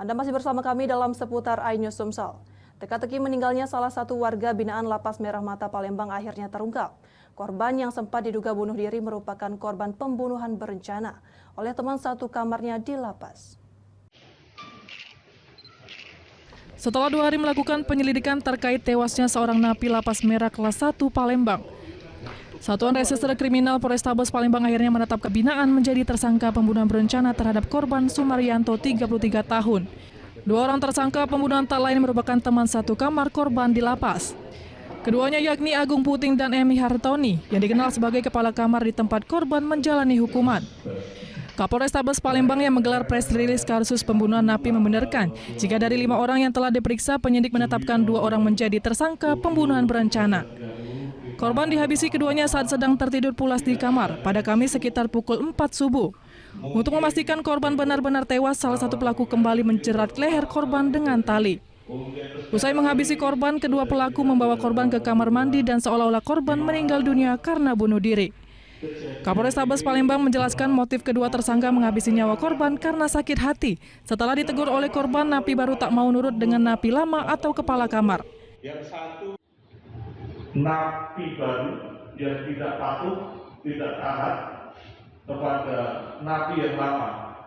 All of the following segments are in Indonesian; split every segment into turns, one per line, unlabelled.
Anda masih bersama kami dalam seputar iNews Sumsel. Teka-teki meninggalnya salah satu warga binaan Lapas Merah Mata Palembang akhirnya terungkap. Korban yang sempat diduga bunuh diri merupakan korban pembunuhan berencana oleh teman satu kamarnya di lapas.
Setelah 2 hari melakukan penyelidikan terkait tewasnya seorang napi Lapas Merah kelas 1 Palembang, Satuan Reserse Kriminal Polrestabes Palembang akhirnya menetapkan binaan menjadi tersangka pembunuhan berencana terhadap korban Sumaryanto 33 tahun. 2 orang tersangka pembunuhan tak lain merupakan teman satu kamar korban di lapas. Keduanya yakni Agung Puting dan Emi Hartoni yang dikenal sebagai kepala kamar di tempat korban menjalani hukuman. Kapolrestabes Palembang yang menggelar press release kasus pembunuhan napi membenarkan jika dari 5 orang yang telah diperiksa, penyidik menetapkan 2 orang menjadi tersangka pembunuhan berencana. Korban dihabisi keduanya saat sedang tertidur pulas di kamar pada Kamis sekitar pukul 4 subuh. Untuk memastikan korban benar-benar tewas, salah satu pelaku kembali menjerat leher korban dengan tali. Usai menghabisi korban, kedua pelaku membawa korban ke kamar mandi dan seolah-olah korban meninggal dunia karena bunuh diri. Kapolrestabes Palembang menjelaskan motif kedua tersangka menghabisi nyawa korban karena sakit hati. Setelah ditegur oleh korban, napi baru tak mau nurut dengan napi lama atau kepala kamar.
Yang satu, napi baru yang tidak patuh, tidak taat kepada napi yang lama,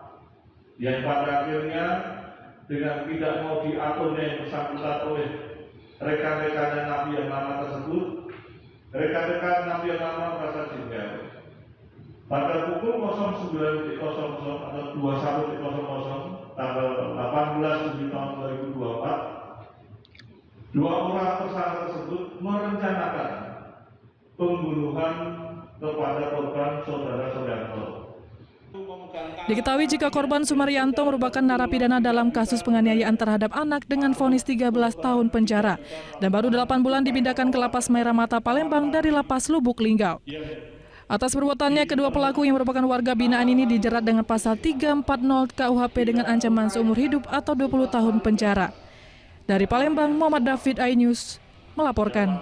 yang pada akhirnya dengan tidak mau diaturnya yang bersangkutan oleh rekan-rekannya napi yang lama tersebut, rekan-rekan napi yang lama merasa jengkel. Pada pukul 09.00 atau 21.00 tanggal 18 Juni tahun 2024, 2 orang tersangka tersebut merencanakan pembunuhan kepada korban saudara Sumaryanto.
Diketahui jika korban Sumaryanto merupakan narapidana dalam kasus penganiayaan terhadap anak dengan vonis 13 tahun penjara dan baru 8 bulan dipindahkan ke Lapas Merah Mata Palembang dari Lapas Lubuk Linggau. Atas perbuatannya, kedua pelaku yang merupakan warga binaan ini dijerat dengan pasal 340 KUHP dengan ancaman seumur hidup atau 20 tahun penjara. Dari Palembang, Muhammad David, iNews melaporkan.